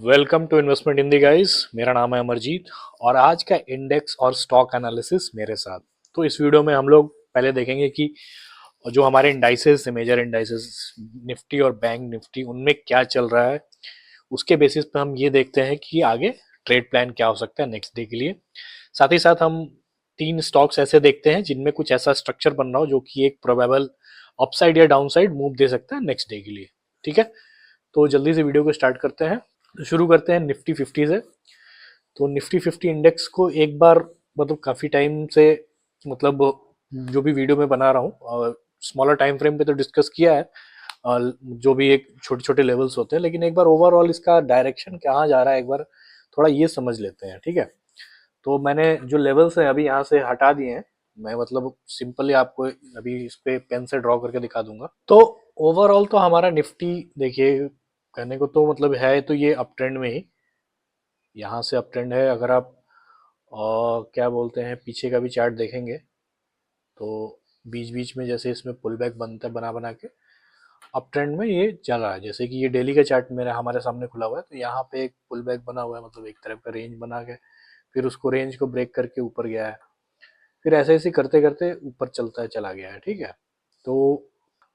Welcome to investment Hindi guys. मेरा नाम है अमरजीत और आज का इंडेक्स और स्टॉक एनालिसिस मेरे साथ। तो इस वीडियो में हम लोग पहले देखेंगे कि जो हमारे इंडाइसेस है, मेजर इंडाइसेस निफ्टी और बैंक निफ्टी, उनमें क्या चल रहा है। उसके बेसिस पे हम ये देखते हैं कि आगे ट्रेड प्लान क्या हो सकता है नेक्स्ट डे के लिए। साथ ही साथ हम तीन स्टॉक्स ऐसे देखते हैं जिनमें कुछ ऐसा स्ट्रक्चर बन रहा हो जो कि एक प्रोबेबल अपसाइड या डाउनसाइड मूव दे सकता है नेक्स्ट डे के लिए। ठीक है, तो जल्दी से वीडियो को स्टार्ट करते हैं। तो शुरू करते हैं निफ्टी 50 से। तो निफ्टी 50 इंडेक्स को एक बार मतलब काफ़ी टाइम से मतलब जो भी वीडियो मैं बना रहा हूँ स्मॉलर टाइम फ्रेम पे तो डिस्कस किया है। जो भी एक छोटे छोटे लेवल्स होते हैं, लेकिन एक बार ओवरऑल इसका डायरेक्शन कहाँ जा रहा है एक बार थोड़ा ये समझ लेते हैं। ठीक है, तो मैंने जो लेवल्स हैं अभी यहाँ से हटा दिए हैं। मैं मतलब सिंपली आपको अभी इस पे पेन से ड्रॉ करके दिखा दूंगा। तो ओवरऑल तो हमारा निफ्टी देखिए, कहने को तो मतलब है तो ये अप ट्रेंड में ही, यहाँ से अप ट्रेंड है। अगर आप क्या बोलते हैं पीछे का भी चार्ट देखेंगे तो बीच बीच में जैसे इसमें पुल बैक बनता है बना बना के अप ट्रेंड में ये चल रहा है। जैसे कि ये डेली का चार्ट मेरा हमारे सामने खुला हुआ है, तो यहाँ पे एक पुल बैक बना हुआ है, मतलब एक तरफ का रेंज बना के फिर उसको रेंज को ब्रेक करके ऊपर गया है, फिर ऐसे ऐसे करते करते ऊपर चलता है चला गया है। ठीक है, तो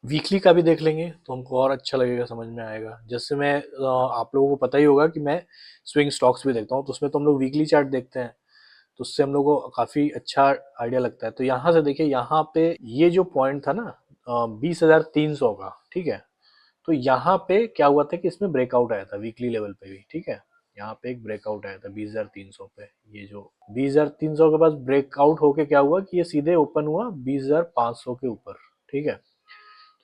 वीकली का भी देख लेंगे तो हमको और अच्छा लगेगा, समझ में आएगा। जैसे मैं आप लोगों को पता ही होगा कि मैं स्विंग स्टॉक्स भी देखता हूँ, तो उसमें तो हम लोग वीकली चार्ट देखते हैं, तो उससे हम लोग को काफ़ी अच्छा आइडिया लगता है। तो यहाँ से देखिए, यहाँ पे ये जो पॉइंट था ना 20,300 का, ठीक है, तो यहाँ पे क्या हुआ था कि इसमें ब्रेकआउट आया था वीकली लेवल पे भी। ठीक है, यहाँ पे एक ब्रेकआउट आया था 20,300 पे। ये जो 20,300 के पास ब्रेकआउट होके क्या हुआ कि ये सीधे ओपन हुआ 20,500 के ऊपर। ठीक है,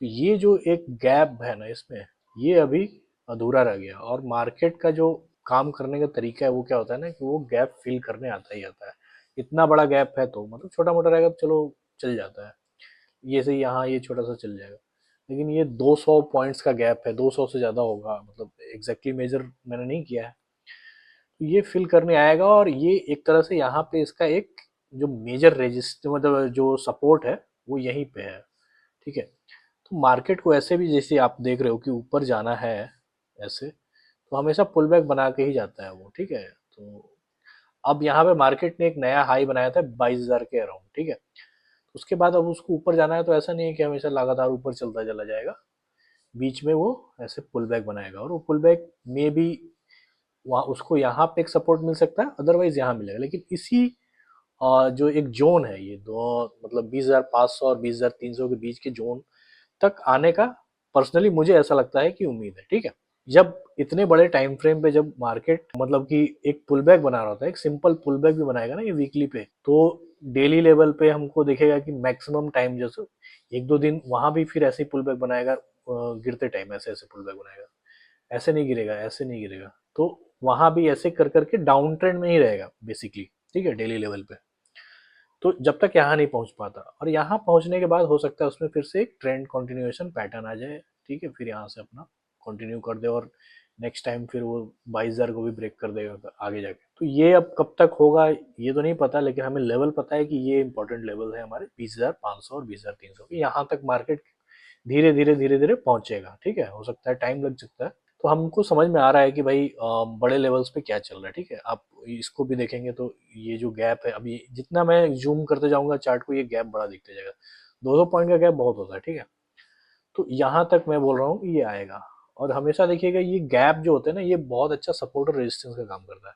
तो ये जो एक गैप है ना इसमें, ये अभी अधूरा रह गया। और मार्केट का जो काम करने का तरीका है वो क्या होता है ना कि वो गैप फिल करने आता ही आता है। इतना बड़ा गैप है तो मतलब छोटा मोटा रहेगा तो चलो चल जाता है, ये से यहाँ ये छोटा सा चल जाएगा। लेकिन ये 200 पॉइंट्स का गैप है, 200 से ज़्यादा होगा, मतलब एग्जैक्टली मेजर मैंने नहीं किया है। तो ये फिल करने आएगा और ये एक तरह से यहाँ पे इसका एक जो मेजर रेजिस्टेंस मतलब जो सपोर्ट है वो यहीं पे है। ठीक है, तो मार्केट को ऐसे भी जैसे आप देख रहे हो कि ऊपर जाना है ऐसे, तो हमेशा पुल बैक बना के ही जाता है वो। ठीक है, तो अब यहाँ पे मार्केट ने एक नया हाई बनाया था 22,000 के अराउंड। ठीक है, उसके बाद अब उसको ऊपर जाना है, तो ऐसा नहीं है कि हमेशा लगातार ऊपर चलता चला जाएगा, बीच में वो ऐसे पुल बैक बनाएगा और वो पुल बैक में भी वहाँ उसको यहाँ पे एक सपोर्ट मिल सकता है, अदरवाइज यहाँ मिलेगा। लेकिन इसी जो एक जोन है, ये दो मतलब 20,500 और 20,300 के बीच के जोन तक आने का पर्सनली मुझे ऐसा लगता है कि उम्मीद है। ठीक है, जब इतने बड़े टाइम फ्रेम पे जब मार्केट मतलब कि एक पुल बैक बना रहा होता है, एक सिंपल पुल बैक भी बनाएगा ना ये वीकली पे, तो डेली लेवल पे हमको दिखेगा कि मैक्सिमम टाइम जैसे एक दो दिन वहां भी फिर ऐसे ही पुल बैक बनाएगा, गिरते टाइम ऐसे ऐसे पुल बैक बनाएगा, ऐसे नहीं गिरेगा, ऐसे नहीं गिरेगा। तो वहां भी ऐसे कर करके डाउन ट्रेंड में ही रहेगा बेसिकली। ठीक है, डेली लेवल पे तो जब तक यहाँ नहीं पहुंच पाता, और यहाँ पहुंचने के बाद हो सकता है उसमें फिर से एक ट्रेंड कंटिन्यूएशन पैटर्न आ जाए। ठीक है, फिर यहाँ से अपना कंटिन्यू कर दे और नेक्स्ट टाइम फिर वो 22,000 को भी ब्रेक कर देगा आगे जाके। तो ये अब कब तक होगा ये तो नहीं पता, लेकिन हमें लेवल पता है कि ये इंपॉर्टेंट लेवल है हमारे 20,500 और 20,300 के। यहाँ तक मार्केट धीरे धीरे धीरे धीरे पहुंचेगा। ठीक है, हो सकता है टाइम लग सकता है। तो हमको समझ में आ रहा है कि भाई बड़े लेवल्स पे क्या चल रहा है। ठीक है, आप इसको भी देखेंगे तो ये जो गैप है, अभी जितना मैं जूम करते जाऊंगा चार्ट को, ये गैप बड़ा दिखते जाएगा। 200 पॉइंट का गैप बहुत होता है। ठीक है, तो यहाँ तक मैं बोल रहा हूँ कि ये आएगा। और हमेशा देखिएगा ये गैप जो होते हैं ना, ये बहुत अच्छा सपोर्ट और रेजिस्टेंस का काम करता है।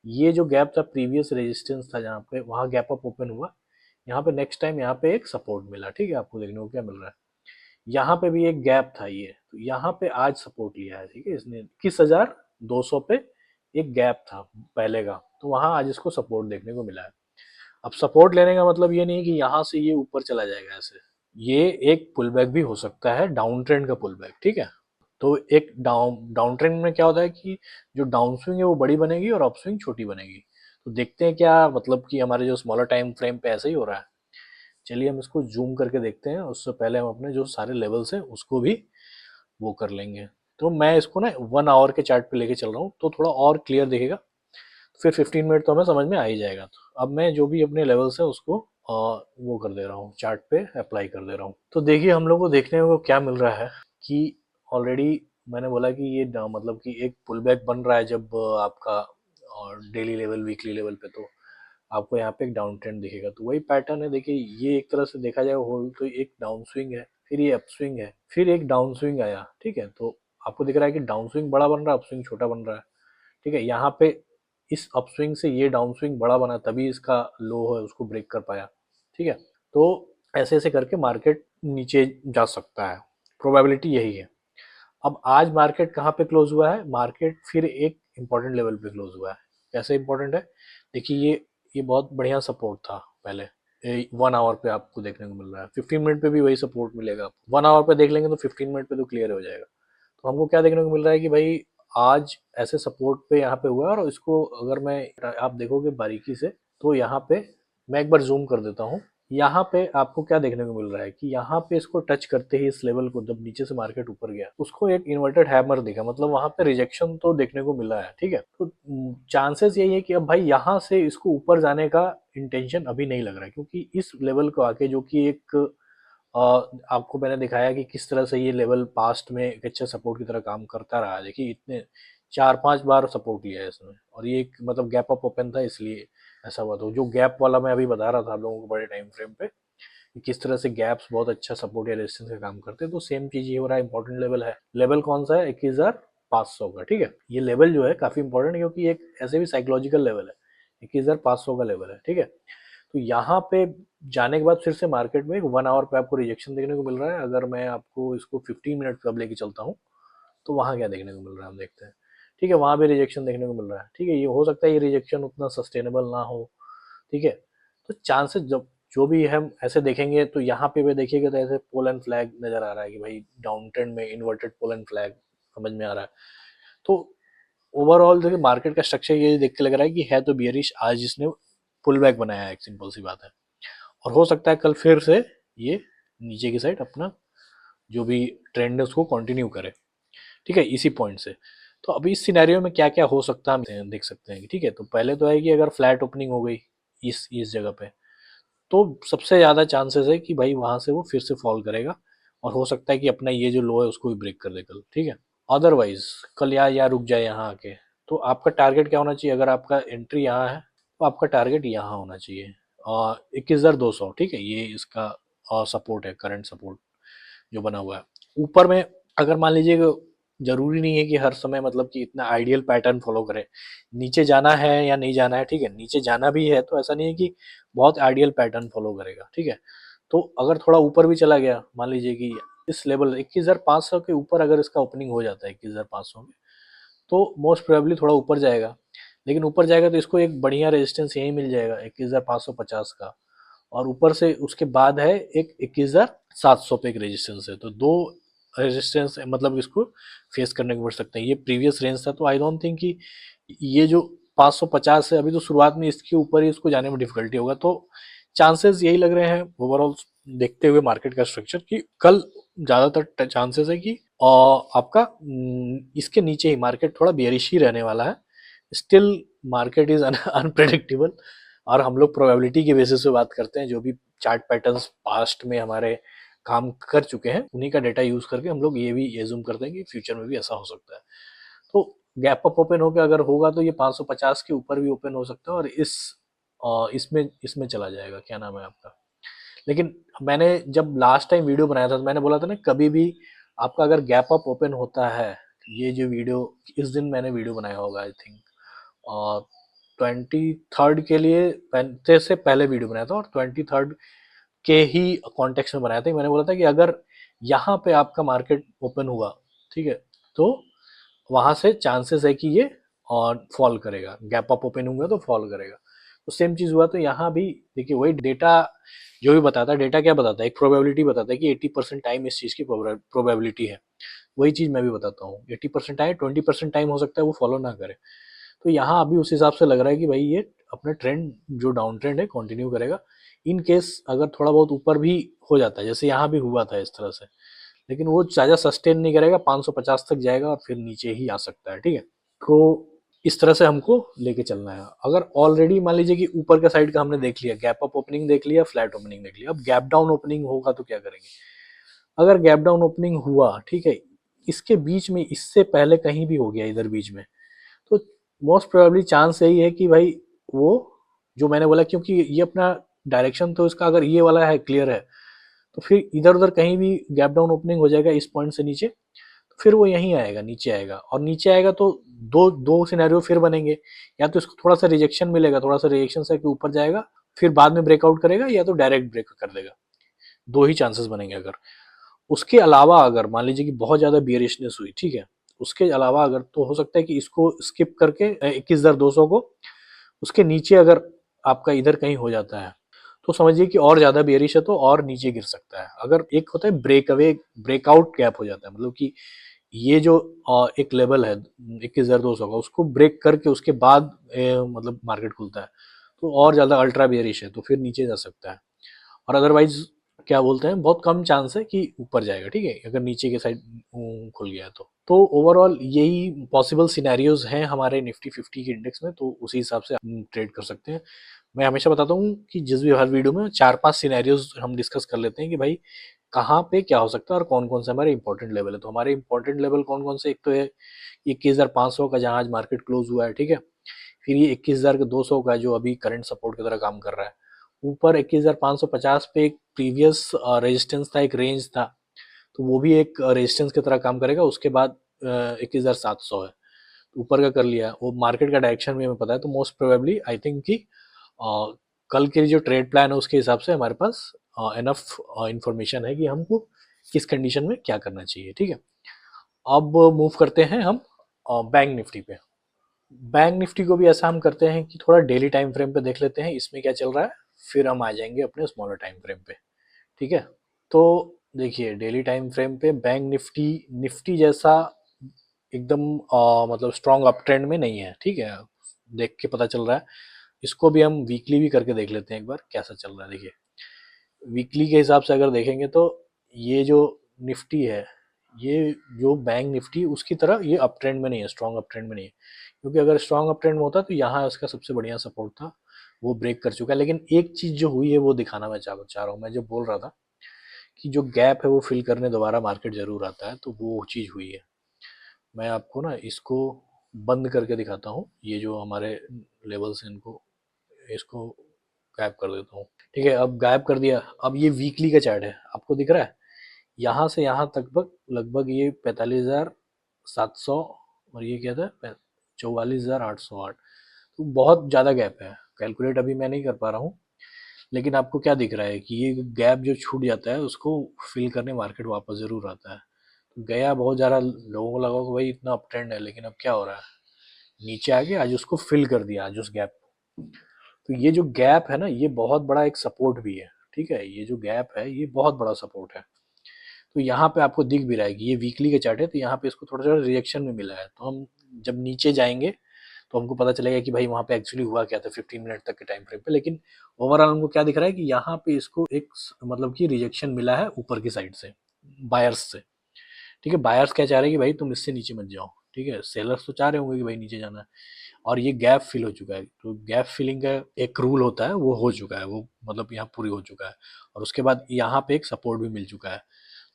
ये जो गैप था प्रीवियस रेजिस्टेंस था जहाँ पे, वहाँ गैप अप ओपन हुआ, यहाँ पे नेक्स्ट टाइम यहाँ पे एक सपोर्ट मिला। ठीक है, आपको देखने को क्या मिल रहा है, यहाँ पे भी एक गैप था ये, तो यहाँ पे आज सपोर्ट लिया है। ठीक है, इसने 21,200 पे एक गैप था पहले का, तो वहां आज इसको सपोर्ट देखने को मिला है। अब सपोर्ट लेने का मतलब ये नहीं कि यहाँ से ये ऊपर चला जाएगा ऐसे, ये एक पुल बैक भी हो सकता है, डाउन ट्रेंड का पुल बैक। ठीक है, तो एक डाउन डाउन ट्रेंड में क्या होता है कि जो डाउन स्विंग है वो बड़ी बनेगी और अप स्विंग छोटी बनेगी। तो देखते हैं क्या मतलब कि हमारे जो स्मॉलर टाइम फ्रेम पे ऐसा ही हो रहा है। चलिए हम इसको जूम करके देखते हैं, उससे पहले हम अपने जो सारे लेवल्स हैं उसको भी वो कर लेंगे। तो मैं इसको ना 1 आवर के चार्ट पे लेके चल रहा हूँ, तो थोड़ा और क्लियर दिखेगा। फिर 15 मिनट तो हमें समझ में आ ही जाएगा। तो अब मैं जो भी अपने लेवल्स है उसको वो कर दे रहा हूँ, चार्ट पे अप्लाई कर दे रहा हूँ। तो देखिए हम लोग को देखने को क्या मिल रहा है कि ऑलरेडी मैंने बोला कि ये मतलब कि एक पुल बैक बन रहा है जब आपका डेली लेवल वीकली लेवल पे, तो आपको यहाँ पे एक डाउन ट्रेंड दिखेगा। तो वही पैटर्न है, देखिए ये एक तरह से देखा जाए होल तो एक डाउन स्विंग है, फिर ये अप स्विंग है, फिर एक डाउन स्विंग आया, ठीक है। तो आपको दिख रहा है कि डाउन स्विंग बड़ा बन रहा है, अप स्विंग छोटा बन रहा है, ठीक है। यहाँ पे इस अप स्विंग से ये डाउन स्विंग बड़ा बना, तभी इसका लो है उसको ब्रेक कर पाया, ठीक है। तो ऐसे ऐसे करके मार्केट नीचे जा सकता है, प्रोबेबिलिटी यही है। अब आज मार्केट कहाँ पे क्लोज हुआ है, मार्केट फिर एक इंपॉर्टेंट लेवल पे क्लोज हुआ है। कैसे इंपॉर्टेंट है, देखिए ये बहुत बढ़िया सपोर्ट था पहले, 1 आवर पे आपको देखने को मिल रहा है, 15 मिनट पे भी वही सपोर्ट मिलेगा। 1 आवर पे देख लेंगे तो 15 मिनट पे तो क्लियर हो जाएगा। तो हमको क्या देखने को मिल रहा है कि भाई आज ऐसे सपोर्ट पे यहाँ पे हुआ है, और इसको अगर मैं आप देखोगे बारीकी से तो यहाँ पे मैं एक बार जूम कर देता हूँ। यहाँ पे आपको क्या देखने को मिल रहा है कि यहाँ पे इसको टच करते ही इस लेवल को, जब नीचे से मार्केट ऊपर गया, उसको एक इन्वर्टेड हैमर दिखा, मतलब वहां पे रिजेक्शन तो देखने को मिला है, ठीक है। तो चांसेस यही है कि अब भाई यहाँ से इसको ऊपर जाने का इंटेंशन अभी नहीं लग रहा है, क्योंकि इस लेवल को आके जो कि एक आपको मैंने दिखाया कि किस तरह से ये लेवल पास्ट में एक अच्छे सपोर्ट की तरह काम करता रहा है। देखिए इतने 4-5 बार सपोर्ट लिया है इसने, और ये एक मतलब गैप अप ओपन था इसलिए ऐसा हुआ। तो जो गैप वाला मैं अभी बता रहा था आप लोगों को बड़े टाइम फ्रेम पे कि किस तरह से गैप्स बहुत अच्छा सपोर्ट या रेजिस्टेंस का काम करते हैं, तो सेम चीज ये हो रहा है। इंपॉर्टेंट लेवल है, लेवल कौन सा है, 21,500 का, ठीक है। ये लेवल जो है काफी इंपॉर्टेंट है, क्योंकि एक ऐसे भी साइकोलॉजिकल लेवल है, 21,500 का लेवल है, ठीक है। तो यहाँ पे जाने के बाद फिर से मार्केट में 1 आवर पे आपको रिजेक्शन देखने को मिल रहा है। अगर मैं आपको इसको 15 मिनट कब लेके चलता हूँ तो वहाँ क्या देखने को मिल रहा है हम देखते हैं, ठीक है। वहाँ भी रिजेक्शन देखने को मिल रहा है, ठीक है। ये हो सकता है ये रिजेक्शन उतना सस्टेनेबल ना हो, ठीक है। तो चांसेस जब जो भी हम ऐसे देखेंगे तो यहाँ पे भी देखिएगा तो ऐसे पोल एंड फ्लैग नजर आ रहा है कि भाई डाउन ट्रेंड में इन्वर्टेड पोल एंड फ्लैग समझ में आ रहा है। तो ओवरऑल देखिए मार्केट का स्ट्रक्चर ये देख के लग रहा है कि है तो बियरिश, आज इसने पुल बैक बनाया है, एक सिंपल सी बात है। और हो सकता है कल फिर से ये नीचे की साइड अपना जो भी ट्रेंड है उसको कंटिन्यू करे, ठीक है, इसी पॉइंट से। तो अभी इस सिनेरियो में क्या क्या हो सकता है हम देख सकते हैं, ठीक है। तो पहले तो है कि अगर फ्लैट ओपनिंग हो गई इस जगह पे, तो सबसे ज्यादा चांसेस है कि भाई वहां से वो फिर से फॉल करेगा, और हो सकता है कि अपना ये जो लो है उसको भी ब्रेक कर दे कल, ठीक है। अदरवाइज कल या रुक जाए यहाँ आके, तो आपका टारगेट क्या होना चाहिए, अगर आपका एंट्री यहाँ है तो आपका टारगेट यहाँ होना चाहिए 21,200, ठीक है। ये इसका सपोर्ट है, करंट सपोर्ट जो बना हुआ है। ऊपर में अगर मान लीजिए जरूरी नहीं है कि हर समय मतलब कि इतना आइडियल पैटर्न फॉलो करे, नीचे जाना है या नहीं जाना है, ठीक है। नीचे जाना भी है तो ऐसा नहीं है कि बहुत आइडियल पैटर्न फॉलो करेगा, ठीक है। तो अगर थोड़ा ऊपर भी चला गया, मान लीजिए कि इस लेवल 21,500 के ऊपर अगर इसका ओपनिंग हो जाता है 21,500 में, तो मोस्ट प्रोबेबली थोड़ा ऊपर जाएगा। लेकिन ऊपर जाएगा तो इसको एक बढ़िया रेजिस्टेंस यही मिल जाएगा 21,550 का, और ऊपर से उसके बाद है एक 21,700 पे एक रेजिस्टेंस है। तो दो रेजिस्टेंस मतलब इसको फेस करने को पड़ सकते हैं। ये प्रीवियस रेंज था, तो आई डोंट थिंक कि ये जो 550 है अभी तो शुरुआत में इसके ऊपर ही इसको जाने में डिफिकल्टी होगा। तो चांसेस यही लग रहे हैं ओवरऑल देखते हुए मार्केट का स्ट्रक्चर, कि कल ज्यादातर चांसेस है कि आपका इसके नीचे ही मार्केट थोड़ा बेयरिश ही रहने वाला है। स्टिल मार्केट इज अनप्रेडिक्टेबल, और हम लोग प्रोबेबिलिटी के बेसिस पे बात करते हैं। जो भी चार्ट पैटर्न्स पास्ट में हमारे काम कर चुके हैं उन्हीं का डेटा यूज करके हम लोग ये भी एज्यूम करते हैं कि फ्यूचर में भी ऐसा हो सकता है। तो गैप अप ओपन होकर अगर होगा तो ये 550 के ऊपर भी ओपन हो सकता है, और इसमें इसमें चला जाएगा, क्या नाम है आपका। लेकिन मैंने जब लास्ट टाइम वीडियो बनाया था तो मैंने बोला था ना, कभी भी आपका अगर गैप अप ओपन होता है, ये जो वीडियो इस दिन मैंने वीडियो बनाया होगा आई थिंक, और 23rd के लिए से पहले वीडियो बनाया था, और 23rd के ही कॉन्टेक्स्ट में बनाया था। मैंने बोला था कि अगर यहाँ पे आपका मार्केट ओपन हुआ, ठीक है, तो वहां से चांसेस है कि ये और फॉल करेगा, गैप अप ओपन होगा तो फॉल करेगा। तो सेम चीज हुआ। तो यहाँ भी देखिए वही डेटा जो भी बताता है, डेटा क्या बताता है, एक प्रोबेबिलिटी बताता है कि 80% टाइम इस चीज की प्रोबेबिलिटी है। वही चीज मैं भी बताता हूँ, 80% टाइम, 20% टाइम हो सकता है वो फॉलो ना करे। तो यहाँ अभी उस हिसाब से लग रहा है कि भाई ये अपने ट्रेंड जो डाउन ट्रेंड है कंटिन्यू करेगा। इन केस अगर थोड़ा बहुत ऊपर भी हो जाता है, जैसे यहाँ भी हुआ था इस तरह से, लेकिन वो ज़्यादा सस्टेन नहीं करेगा, 550 तक जाएगा और फिर नीचे ही आ सकता है, ठीक है। तो इस तरह से हमको लेके चलना है। अगर ऑलरेडी मान लीजिए कि ऊपर का साइड का हमने देख लिया, गैप अप ओपनिंग देख लिया, फ्लैट ओपनिंग देख लिया, अब गैप डाउन ओपनिंग होगा तो क्या करेंगे। अगर गैप डाउन ओपनिंग हुआ, ठीक है, इसके बीच में, इससे पहले कहीं भी हो गया इधर बीच में, तो मोस्ट प्रोबेबली चांस यही है कि भाई वो जो मैंने बोला, क्योंकि ये अपना डायरेक्शन तो इसका अगर ये वाला है, क्लियर है, तो फिर इधर उधर कहीं भी गैप डाउन ओपनिंग हो जाएगा इस पॉइंट से नीचे, तो फिर वो यहीं आएगा, नीचे आएगा, और नीचे आएगा तो दो दो सिनेरियो फिर बनेंगे, या तो इसको थोड़ा सा रिजेक्शन मिलेगा, थोड़ा सा रिजेक्शन से कि ऊपर जाएगा, फिर बाद में ब्रेकआउट करेगा, या तो डायरेक्ट ब्रेक कर देगा। दो ही चांसेस बनेंगे। अगर उसके अलावा अगर मान लीजिए कि बहुत ज्यादा बियरिशनेस हुई, ठीक है, उसके अलावा अगर तो हो सकता है कि इसको स्किप करके 21,200 को उसके नीचे अगर आपका इधर कहीं हो जाता है, तो समझिए कि और ज्यादा बेरिश है, तो और नीचे गिर सकता है। अगर एक होता है ब्रेक अवे, ब्रेकआउट गैप हो जाता है, मतलब कि ये जो एक लेवल है 21,200 का, उसको ब्रेक करके उसके बाद मतलब मार्केट खुलता है, तो और ज्यादा अल्ट्रा बेरिश है, तो फिर नीचे जा सकता है। और अदरवाइज क्या बोलते हैं, बहुत कम चांस है कि ऊपर जाएगा, ठीक है, अगर नीचे के साइड खुल गया तो ओवरऑल यही पॉसिबल सिनेरियोज हैं हमारे निफ्टी 50 के इंडेक्स में, तो उसी हिसाब से ट्रेड कर सकते हैं। मैं हमेशा बताता हूँ कि जिस भी हर वीडियो में 4-5 सिनेरियोज हम डिस्कस कर लेते हैं कि भाई कहाँ पे क्या हो सकता है और कौन कौन से हमारे इंपॉर्टेंट लेवल है। तो हमारे इंपॉर्टेंट लेवल कौन कौन से, एक तो है 21,500 का जहाँ आज मार्केट क्लोज हुआ है, ठीक है, फिर ये 21,200 का जो अभी करंट सपोर्ट की तरह काम कर रहा है, ऊपर 21,550 पे एक प्रीवियस रेजिस्टेंस था, एक रेंज था, तो वो भी एक रेजिस्टेंस की तरह काम करेगा। उसके बाद 21,700 है, तो ऊपर का कर लिया, वो मार्केट का डायरेक्शन भी हमें पता है, तो मोस्ट प्रोबेबली आई थिंक कि कल के लिए जो ट्रेड प्लान है उसके हिसाब से हमारे पास इनफ इंफॉर्मेशन है कि हमको किस कंडीशन में क्या करना चाहिए, ठीक है। अब मूव करते हैं हम बैंक निफ्टी पे। बैंक निफ्टी को भी ऐसा हम करते हैं कि थोड़ा डेली टाइम फ्रेम पे देख लेते हैं इसमें क्या चल रहा है, फिर हम आ जाएंगे अपने स्मॉलर टाइम फ्रेम पे, ठीक है। तो देखिए डेली टाइम फ्रेम पे बैंक निफ्टी, निफ्टी जैसा एकदम मतलब स्ट्रॉन्ग अप ट्रेंड में नहीं है, ठीक है, देख के पता चल रहा है। इसको भी हम वीकली भी करके देख लेते हैं एक बार कैसा चल रहा है। देखिए वीकली के हिसाब से अगर देखेंगे तो ये जो निफ्टी है, ये जो बैंक निफ्टी उसकी तरह ये अप ट्रेंड में नहीं है, स्ट्रॉन्ग अप ट्रेंड में नहीं है, क्योंकि अगर स्ट्रॉन्ग अप ट्रेंड में होता तो यहाँ उसका सबसे बढ़िया सपोर्ट था, वो ब्रेक कर चुका है। लेकिन एक चीज जो हुई है वो दिखाना मैं चाह रहा हूँ, मैं जो बोल रहा था कि जो गैप है वो फिल करने दोबारा मार्केट जरूर आता है, तो वो चीज हुई है। मैं आपको ना इसको बंद करके दिखाता हूँ, ये जो हमारे लेवल्स हैं इनको, इसको गायब कर देता हूँ, ठीक है। अब गायब कर दिया। अब ये वीकली का चार्ट है, आपको दिख रहा है, यहाँ से यहाँ तक लगभग ये 45,700, और ये क्या था 44,808, तो बहुत ज़्यादा गैप है। कैलकुलेट अभी मैं नहीं कर पा रहा हूँ, लेकिन आपको क्या दिख रहा है कि ये गैप जो छूट जाता है उसको फिल करने मार्केट वापस ज़रूर आता है। तो गया बहुत ज़्यादा, लोगों को लगा कि भाई इतना अप ट्रेंड है, लेकिन अब क्या हो रहा है, नीचे आ गया, आज उसको फिल कर दिया, आज उस गैप को। तो ये जो गैप है ना, ये बहुत बड़ा एक सपोर्ट भी है, ठीक है, ये जो गैप है ये बहुत बड़ा सपोर्ट है। तो यहाँ पे आपको दिख भी रहा है कि ये वीकली का चार्ट है, तो यहाँ पे इसको थोड़ा सा रिएक्शन में मिला है, तो हम जब नीचे जाएंगे तो हमको पता चलेगा कि भाई वहाँ पे एक्चुअली हुआ क्या था 15 मिनट तक के टाइम फ्रेम पे। लेकिन ओवरऑल हमको क्या दिख रहा है कि यहाँ पे इसको एक मतलब कि रिजेक्शन मिला है ऊपर की साइड से, बायर्स से, ठीक है। बायर्स क्या चाह रहे हैं कि भाई तुम इससे नीचे मत जाओ, ठीक है, सेलर्स तो चाह रहे होंगे कि भाई नीचे जाना है, और ये गैप फिल हो चुका है। तो गैप फिलिंग का एक रूल होता है, वो हो चुका है, वो मतलब यहाँ पूरी हो चुका है, और उसके बाद यहाँ पे एक सपोर्ट भी मिल चुका है।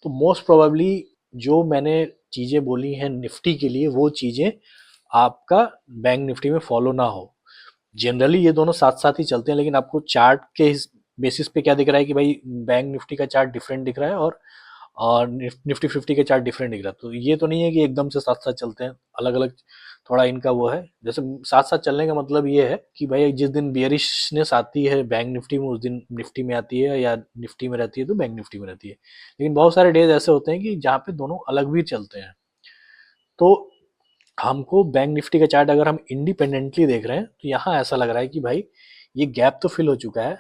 तो मोस्ट प्रोबेबली जो मैंने चीज़ें बोली हैं निफ्टी के लिए, वो चीज़ें आपका बैंक निफ्टी में फॉलो ना हो। जनरली ये दोनों साथ साथ ही चलते हैं, लेकिन आपको चार्ट के बेसिस पे क्या दिख रहा है कि भाई बैंक निफ्टी का चार्ट डिफरेंट दिख रहा है, और निफ्टी 50 का चार्ट डिफरेंट दिख रहा है। तो ये तो नहीं है कि एकदम से साथ साथ चलते हैं, अलग अलग थोड़ा इनका वो है। जैसे साथ साथ चलने का मतलब ये है कि भाई जिस दिन बियरिशनेस आती है बैंक निफ्टी में, उस दिन निफ्टी में आती है, या निफ्टी में रहती है तो बैंक निफ्टी में रहती है। लेकिन बहुत सारे डेज ऐसे होते हैं कि जहाँ पे दोनों अलग भी चलते हैं। तो हमको बैंक निफ्टी का चार्ट अगर हम इंडिपेंडेंटली देख रहे हैं, तो यहाँ ऐसा लग रहा है कि भाई ये गैप तो फिल हो चुका है,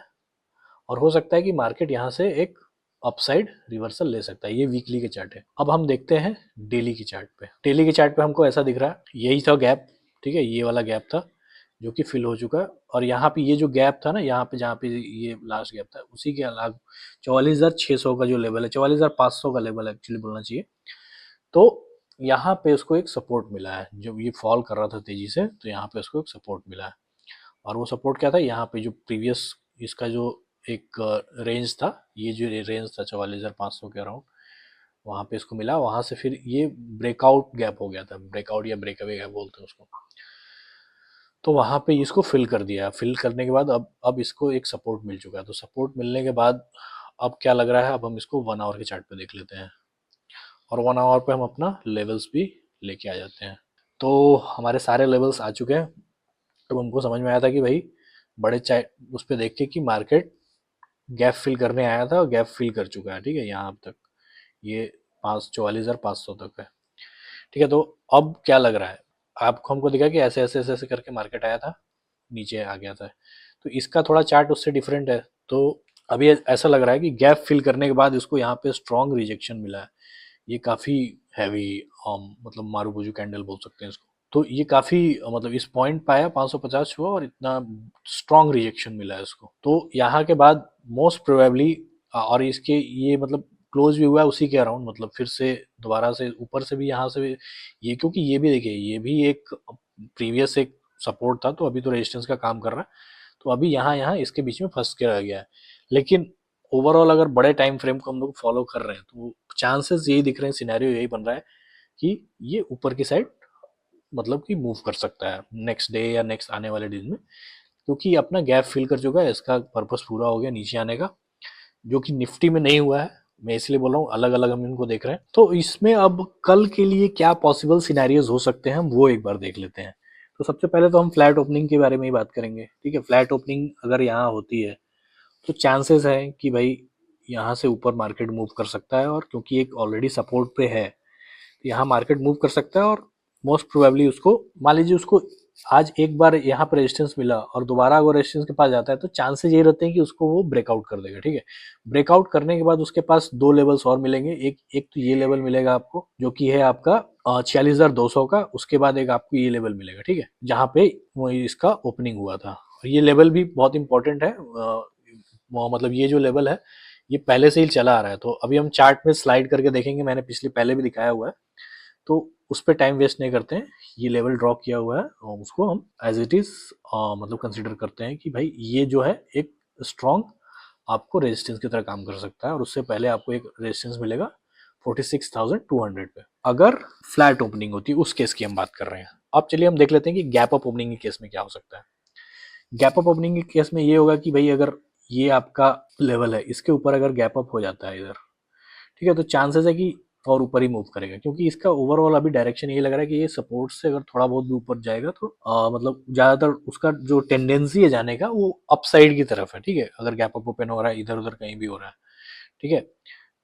और हो सकता है कि मार्केट यहाँ से एक अपसाइड रिवर्सल ले सकता है। ये वीकली के चार्ट है। अब हम देखते हैं डेली की चार्ट पे। डेली के चार्ट पे हमको ऐसा दिख रहा है, यही था गैप, ठीक है, ये वाला गैप था जो कि फिल हो चुका है। और यहाँ पे ये जो गैप था ना, यहाँ पे जहाँ पे ये लास्ट गैप था, उसी के अलावा 44,600 का जो लेवल है, 44,500 का लेवल एक्चुअली बोलना चाहिए, तो यहाँ पे उसको एक सपोर्ट मिला है। जब ये फॉल कर रहा था तेजी से, तो यहाँ पे उसको एक सपोर्ट मिला है। और वो सपोर्ट क्या था, यहाँ पे जो प्रीवियस इसका जो एक रेंज था, ये जो रेंज था 44,500 के अराउंड, वहां पे इसको मिला, वहां से फिर ये ब्रेकआउट गैप हो गया था, ब्रेकआउट या ब्रेकअवे गैप बोलते हैं उसको। तो वहां पे इसको फिल कर दिया, फिल करने के बाद अब इसको एक सपोर्ट मिल चुका है। तो सपोर्ट मिलने के बाद अब क्या लग रहा है, अब हम इसको 1 आवर के चार्ट पे देख लेते हैं, और 1 आवर पे हम अपना लेवल्स भी लेके आ जाते हैं। तो हमारे सारे लेवल्स आ चुके हैं। तो हमको समझ में आया था कि भाई बड़े चाय उस पर देख के कि मार्केट गैप फिल करने आया था और गैप फिल कर चुका है, ठीक है, यहाँ तक ये 44,500 तक है, ठीक है। तो अब क्या लग रहा है आपको, हमको दिखा कि ऐसे ऐसे ऐसे ऐसे करके मार्केट आया था, नीचे आ गया था। तो इसका थोड़ा चार्ट उससे डिफरेंट है। तो अभी ऐसा लग रहा है कि गैप फिल करने के बाद इसको यहाँ पे स्ट्रॉन्ग रिजेक्शन मिला है। ये काफ़ी हैवी, मतलब मारूबुजू कैंडल बोल सकते हैं इसको। तो ये काफ़ी मतलब इस पॉइंट पे आया 550 हुआ और इतना स्ट्रॉन्ग रिजेक्शन मिला है इसको। तो यहाँ के बाद मोस्ट प्रोबेबली, और इसके ये मतलब क्लोज भी हुआ है उसी के अराउंड, मतलब फिर से दोबारा से ऊपर से भी यहाँ से भी ये, क्योंकि ये भी देखिए ये भी एक प्रीवियस एक सपोर्ट था, तो अभी तो रेजिस्टेंस का काम कर रहा है। तो अभी यहाँ यहाँ इसके बीच में फंस के रह गया है। लेकिन ओवरऑल अगर बड़े टाइम फ्रेम को हम लोग फॉलो कर रहे हैं तो चांसेस यही दिख रहे हैं, सिनेरियो यही बन रहा है कि ये ऊपर की साइड मतलब कि मूव कर सकता है नेक्स्ट डे या नेक्स्ट आने वाले दिन में, क्योंकि अपना गैप फिल कर चुका है, इसका पर्पस पूरा हो गया नीचे आने का, जो कि निफ्टी में नहीं हुआ है। मैं इसलिए बोल रहा हूँ अलग अलग हम इनको देख रहे हैं। तो इसमें अब कल के लिए क्या पॉसिबल सिनेरियोज हो सकते हैं हम वो एक बार देख लेते हैं। तो सबसे पहले तो हम फ्लैट ओपनिंग के बारे में ही बात करेंगे, ठीक है। फ्लैट ओपनिंग अगर यहाँ होती है तो चांसेस है कि भाई यहाँ से ऊपर मार्केट मूव कर सकता है, और क्योंकि एक ऑलरेडी सपोर्ट पे है तो यहाँ मार्केट मूव कर सकता है। और मोस्ट प्रोबेबली उसको मान लीजिए उसको आज एक बार यहाँ पर रेजिस्टेंस मिला और दोबारा अगर रेजिस्टेंस के पास जाता है तो चांसेस ये रहते हैं कि उसको वो ब्रेकआउट कर देगा, ठीक है। ब्रेकआउट करने के बाद उसके पास दो लेवल्स और मिलेंगे, एक एक तो ये लेवल मिलेगा आपको जो कि है आपका 46,200 का, उसके बाद एक आपको ये लेवल मिलेगा, ठीक है, जहाँ पे वो इसका ओपनिंग हुआ था। और ये लेवल भी बहुत इंपॉर्टेंट है, मतलब ये जो लेवल है ये पहले से ही चला आ रहा है। तो अभी हम चार्ट में स्लाइड करके देखेंगे, मैंने पिछले पहले भी दिखाया हुआ है, तो उस पर टाइम वेस्ट नहीं करते हैं। ये लेवल ड्रॉ किया हुआ है और उसको हम एज इट इज मतलब कंसिडर करते हैं कि भाई ये जो है एक स्ट्रॉन्ग आपको रेजिस्टेंस की तरह काम कर सकता है, और उससे पहले आपको एक रेजिस्टेंस मिलेगा 46,200 पे, अगर फ्लैट ओपनिंग होती है उस केस की हम बात कर रहे हैं। अब चलिए हम देख लेते हैं कि गैप अप ओपनिंग के केस में क्या हो सकता है। गैप अप ओपनिंग के केस में ये होगा कि भाई अगर ये आपका लेवल है, इसके ऊपर अगर गैप अप हो जाता है इधर, ठीक है, तो चांसेस है कि और ऊपर ही मूव करेगा, क्योंकि इसका ओवरऑल अभी डायरेक्शन ये लग रहा है कि ये सपोर्ट से अगर थोड़ा बहुत भी ऊपर जाएगा तो मतलब ज्यादातर उसका जो टेंडेंसी है जाने का वो अपसाइड की तरफ है, ठीक है। अगर गैप अप ओपन हो रहा है इधर उधर कहीं भी हो रहा है, ठीक है,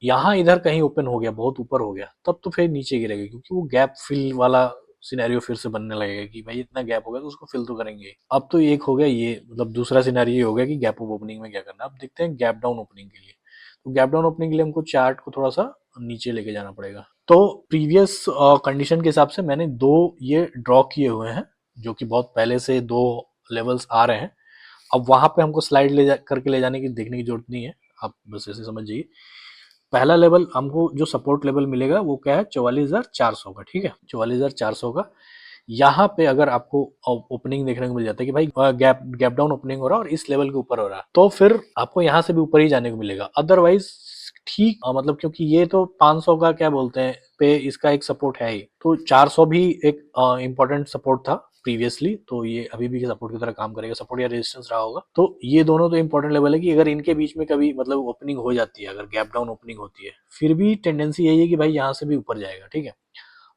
यहाँ इधर कहीं ओपन हो गया बहुत ऊपर हो गया तब तो फिर नीचे गिरेगा, क्योंकि वो गैप फिल वाला सिनेरियो फिर से बनने लगेगा कि भाई इतना गैप हो गया तो उसको फिल तो करेंगे। अब तो एक हो गया ये, मतलब दूसरा सिनेरियो ये हो गया कि गैप अप ओपनिंग में क्या करना है। अब देखते हैं गैप डाउन ओपनिंग के लिए। तो गैप डाउन ओपनिंग के लिए हमको चार्ट को थोड़ा सा नीचे लेके जाना पड़ेगा। तो प्रीवियस कंडीशन के हिसाब से मैंने दो ये ड्रॉ किए हुए हैं, जो कि बहुत पहले से दो लेवल्स आ रहे हैं। अब वहां पे हमको स्लाइड करके ले जाने की देखने की जरूरत नहीं है, आप बस ऐसे समझ जाइए। पहला लेवल हमको जो सपोर्ट लेवल मिलेगा वो क्या है, 44,400 का, ठीक है, 44,400 का। यहाँ पे अगर आपको ओपनिंग देखने को मिल जाता है कि भाई गैप गैप डाउन ओपनिंग हो रहा है और इस लेवल के ऊपर हो रहा है, तो फिर आपको यहाँ से भी ऊपर ही जाने को मिलेगा। अदरवाइज ठीक मतलब क्योंकि ये तो 500 का क्या बोलते हैं पे इसका एक सपोर्ट है ही, तो 400 भी एक इम्पोर्टेंट सपोर्ट था प्रीवियसली, तो ये अभी भी सपोर्ट की तरह काम करेगा, सपोर्ट या रेजिस्टेंस रहा होगा। तो ये दोनों तो इंपॉर्टेंट लेवल है कि अगर इनके बीच में कभी मतलब ओपनिंग हो जाती है, अगर गैप डाउन ओपनिंग होती है, फिर भी टेंडेंसी यही है कि भाई यहाँ से भी ऊपर जाएगा, ठीक है।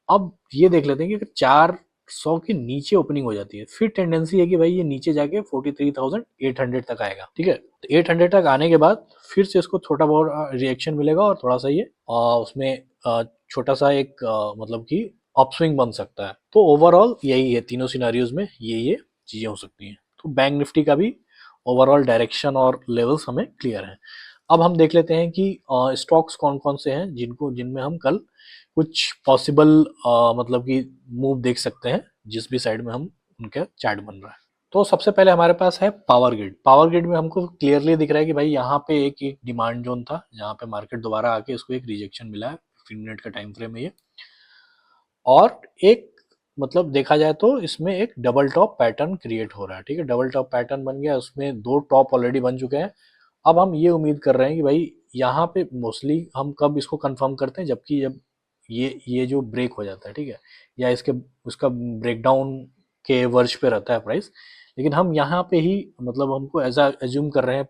अब ये देख लेते हैं कि अगर 400 के नीचे ओपनिंग हो जाती है, फिर टेंडेंसी है कि भाई ये नीचे जाके 43,800 तक आएगा, ठीक है। तो 800 तक आने के बाद फिर से इसको छोटा बहुत रिएक्शन मिलेगा और थोड़ा सा ये उसमें छोटा सा एक मतलब कि अपस्विंग बन सकता है। तो ओवरऑल यही है, तीनों सिनेरियोज में ये चीजें हो सकती हैं। तो बैंक निफ्टी का भी ओवरऑल डायरेक्शन और लेवल्स हमें क्लियर हैं। अब हम देख लेते हैं कि स्टॉक्स कौन कौन से हैं जिनमें हम कल कुछ पॉसिबल मतलब कि मूव देख सकते हैं, जिस भी साइड में हम उनका चार्ट बन रहा है। तो सबसे पहले हमारे पास है पावर ग्रिड। पावर ग्रिड में हमको क्लियरली दिख रहा है कि भाई यहाँ पे एक डिमांड जोन था, जहाँ पे मार्केट दोबारा आके इसको एक रिजेक्शन मिला है, 15 मिनट का टाइम फ्रेम है ये। और एक मतलब देखा जाए तो इसमें एक डबल टॉप पैटर्न क्रिएट हो रहा है, ठीक है, डबल टॉप पैटर्न बन गया, उसमें दो टॉप ऑलरेडी बन चुके हैं अब हम ये उम्मीद कर रहे हैं कि भाई यहाँ पे मोस्टली हम कब इसको कंफर्म करते हैं, जबकि जब ये जो ब्रेक हो जाता है, ठीक है, या इसके उसका ब्रेकडाउन के वर्ज पे रहता है प्राइस। लेकिन हम यहाँ पे ही मतलब हमको ऐसा एज्यूम कर रहे हैं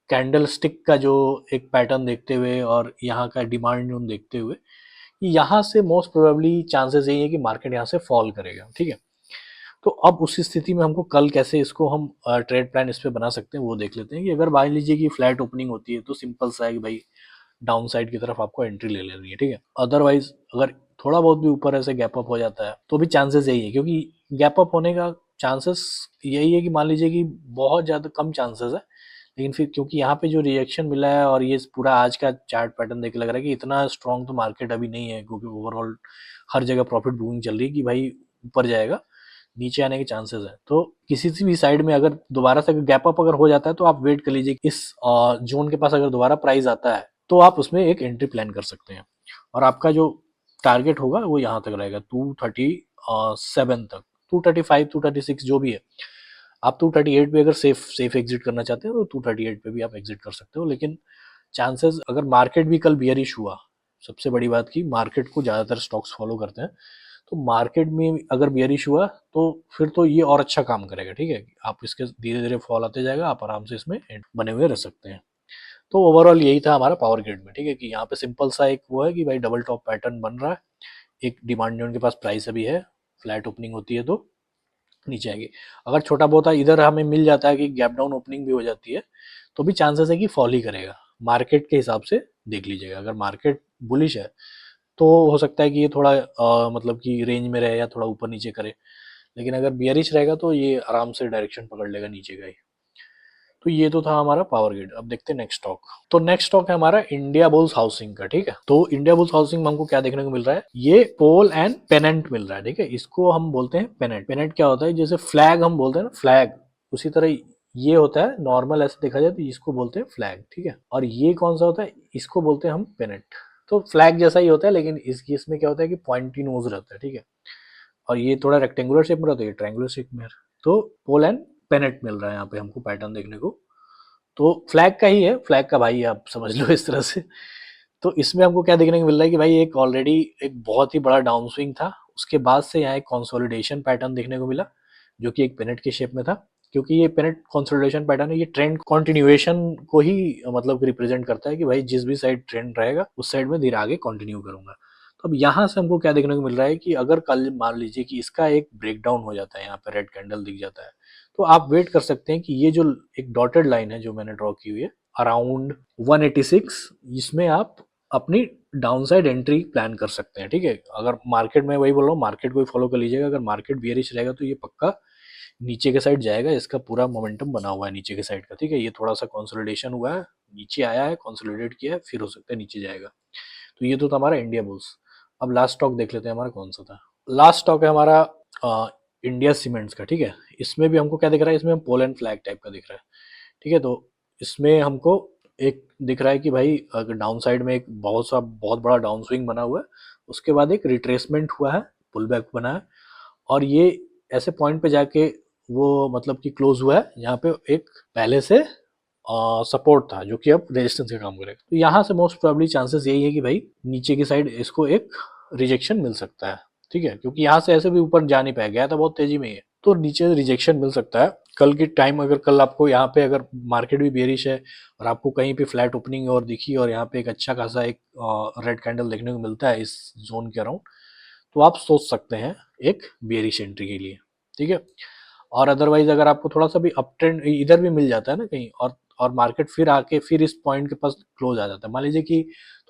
कैंडल स्टिक का जो एक पैटर्न देखते हुए और यहाँ का डिमांड जोन देखते हुए, कि यहाँ से मोस्ट प्रोबेबली चांसेस यही है कि मार्केट यहाँ से फॉल करेगा, ठीक है। तो अब उस स्थिति में हमको कल कैसे इसको हम ट्रेड प्लान इस पे बना सकते हैं वो देख लेते हैं। कि अगर मान लीजिए कि फ्लैट ओपनिंग होती है तो सिंपल सा है कि भाई डाउन साइड की तरफ आपको एंट्री ले लेनी है, ठीक है। अदरवाइज अगर थोड़ा बहुत भी ऊपर ऐसे गैप अप हो जाता है तो भी चांसेस यही है, क्योंकि गैप अप होने का चांसेस यही है कि मान लीजिए कि बहुत ज़्यादा कम चांसेस है, लेकिन फिर क्योंकि यहाँ पे जो रिएक्शन मिला है और ये पूरा आज का चार्ट पैटर्न देख के लग रहा है कि इतना स्ट्रॉन्ग तो मार्केट अभी नहीं है, क्योंकि ओवरऑल हर जगह प्रॉफिट बुकिंग चल रही है कि भाई ऊपर जाएगा, नीचे आने के चांसेस है। तो किसी से भी साइड में अगर दोबारा से गैप अप अगर हो जाता है तो आप वेट कर लीजिए, इस जोन के पास अगर दोबारा प्राइस आता है तो आप उसमें एक एंट्री प्लान कर सकते हैं। और आपका जो टारगेट होगा वो यहाँ तक रहेगा 237 तक, 235 236 जो भी है। आप 238 पे अगर सेफ एग्जिट करना चाहते हैं तो 238 पे भी आप एग्जिट कर सकते हो। लेकिन चांसेस अगर मार्केट भी कल बियरिश हुआ, सबसे बड़ी बात की मार्केट को ज़्यादातर स्टॉक्स फॉलो करते हैं, तो मार्केट में अगर बियरिश हुआ तो फिर तो ये और अच्छा काम करेगा, ठीक है। आप इसके धीरे धीरे फॉल आते जाएगा, आप आराम से इसमें बने हुए रह सकते हैं। तो ओवरऑल यही था हमारा पावर ग्रिड में, ठीक है, कि यहाँ पे सिंपल सा एक वो है कि भाई डबल टॉप पैटर्न बन रहा है, एक डिमांड जोन के पास प्राइस अभी है, फ्लैट ओपनिंग होती है तो नीचे आएगी। अगर छोटा बहुत इधर हमें मिल जाता है कि गैप डाउन ओपनिंग भी हो जाती है तो भी चांसेस है कि फॉल ही करेगा। मार्केट के हिसाब से देख लीजिएगा, अगर मार्केट बुलिश है तो हो सकता है कि ये थोड़ा मतलब कि रेंज में रहे या थोड़ा ऊपर नीचे करे, लेकिन अगर बियरिश रहेगा तो ये आराम से डायरेक्शन पकड़ लेगा नीचे का ही। तो ये तो था हमारा पावर ग्रिड। अब देखते हैं नेक्स्ट स्टॉक। तो नेक्स्ट स्टॉक है हमारा इंडिया बुल्स हाउसिंग का, ठीक है। तो इंडिया बुल्स हाउसिंग में हमको क्या देखने को मिल रहा है, ये पोल एंड पेनेंट मिल रहा है, ठीक है। इसको हम बोलते हैं पेनेंट। पेनेंट क्या होता है, जैसे फ्लैग हम बोलते हैं ना, फ्लैग, उसी तरह ये होता है नॉर्मल, ऐसे देखा जाए तो इसको बोलते हैं फ्लैग, ठीक है। और ये कौन सा होता है, इसको बोलते हैं हम पेनेंट। तो फ्लैग जैसा ही होता है, लेकिन इसमें क्या होता है कि पॉइंटी नोज रहता है, ठीक है। और ये थोड़ा रेक्टेंगुलर शेप में रहता है, ये ट्रायंगुलर शेप में है। तो पोल एंड पेनेट मिल रहा है यहाँ पे हमको पैटर्न देखने को। तो फ्लैग का ही है, फ्लैग का भाई आप समझ लो इस तरह से। तो इसमें हमको क्या देखने को मिल रहा है कि भाई एक ऑलरेडी एक बहुत ही बड़ा डाउन स्विंग था, उसके बाद से यहाँ एक कंसोलिडेशन पैटर्न देखने को मिला जो कि एक पेनेट के शेप में था। क्योंकि ये पेनेट कंसोलिडेशन पैटर्न है, ये ट्रेंड कंटिन्यूएशन को ही मतलब रिप्रेजेंट करता है कि भाई जिस भी साइड ट्रेंड रहेगा उस साइड में धीरे आगे कंटिन्यू करूंगा। तो अब यहाँ से हमको क्या देखने को मिल रहा है कि अगर कल मान लीजिए कि इसका एक ब्रेकडाउन हो जाता है, यहाँ पे रेड कैंडल दिख जाता है, तो आप वेट कर सकते हैं कि ये जो एक डॉटेड लाइन है जो मैंने ड्रॉ की हुई है अराउंड 186, इसमें आप अपनी डाउन साइड एंट्री प्लान कर सकते हैं, ठीक है। अगर मार्केट में, वही बोल रहा हूँ, मार्केट को ही फॉलो कर लीजिएगा। अगर मार्केट बियरिश रहेगा तो ये पक्का नीचे के साइड जाएगा, इसका पूरा मोमेंटम बना हुआ है नीचे के साइड का, ठीक है। ये थोड़ा सा कंसोलिडेशन हुआ है, नीचे आया है, कंसोलिडेट किया है, फिर हो सकता है नीचे जाएगा। तो ये तो था हमारा इंडिया बुल्स। अब लास्ट स्टॉक देख लेते हैं हमारा कौन सा था। लास्ट स्टॉक है हमारा इंडिया सीमेंट्स का, ठीक है। इसमें भी हमको क्या दिख रहा है, इसमें हम पोल एंड फ्लैग टाइप का दिख रहा है, ठीक है। तो इसमें हमको एक दिख रहा है कि भाई अगर डाउन साइड में एक बहुत बड़ा डाउन स्विंग बना हुआ है, उसके बाद एक रिट्रेसमेंट हुआ है, पुल बैक बना है, और ये ऐसे पॉइंट पे जाके वो मतलब कि क्लोज हुआ है यहाँ पे एक पहले से सपोर्ट था जो कि अब रेजिस्टेंस का काम करेगा। तो यहाँ से मोस्ट प्रोबेबली चांसेस यही है कि भाई नीचे की साइड इसको एक रिजेक्शन मिल सकता है, ठीक है। क्योंकि यहाँ से ऐसे भी ऊपर जा नहीं पाया, गया था बहुत तेजी में ही है, तो नीचे रिजेक्शन मिल सकता है कल की टाइम। अगर कल आपको यहाँ पे अगर मार्केट भी बेरिश है और आपको कहीं पे फ्लैट ओपनिंग और दिखी और यहाँ पे एक अच्छा खासा एक रेड कैंडल देखने को मिलता है इस जोन के अराउंड, तो आप सोच सकते हैं एक बेरिश एंट्री के लिए, ठीक है। और अदरवाइज अगर आपको थोड़ा सा भी अप ट्रेंड इधर भी मिल जाता है ना कहीं, और मार्केट फिर आके फिर इस पॉइंट के पास क्लोज आ जाता है, मान लीजिए कि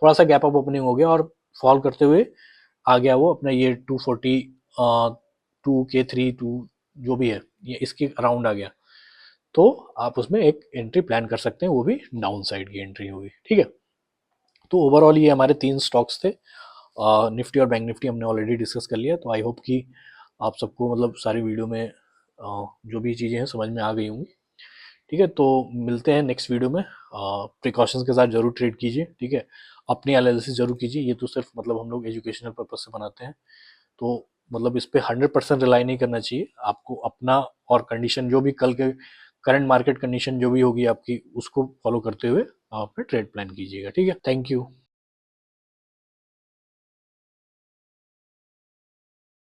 थोड़ा सा गैप अप ओपनिंग हो गया और फॉल करते हुए आ गया वो अपना ये 240 2K32 जो भी है ये इसके अराउंड आ गया, तो आप उसमें एक एंट्री प्लान कर सकते हैं, वो भी डाउन साइड की एंट्री होगी, ठीक है। तो ओवरऑल ये हमारे 3 स्टॉक्स थे। निफ्टी और बैंक निफ्टी हमने ऑलरेडी डिस्कस कर लिया, तो आई होप कि आप सबको मतलब सारी वीडियो में जो भी चीज़ें हैं समझ में आ गई होंगी, ठीक है। तो मिलते हैं नेक्स्ट वीडियो में। प्रिकॉशंस के साथ जरूर ट्रेड कीजिए, ठीक है। अपनी एनालिसिस जरूर कीजिए, ये तो सिर्फ मतलब हम लोग एजुकेशनल पर्पज से बनाते हैं, तो मतलब इस पे 100% रिलाई नहीं करना चाहिए आपको। अपना और कंडीशन जो भी कल के करंट मार्केट कंडीशन जो भी होगी आपकी उसको फॉलो करते हुए आप अपने ट्रेड प्लान कीजिएगा। ठीक है, थैंक यू।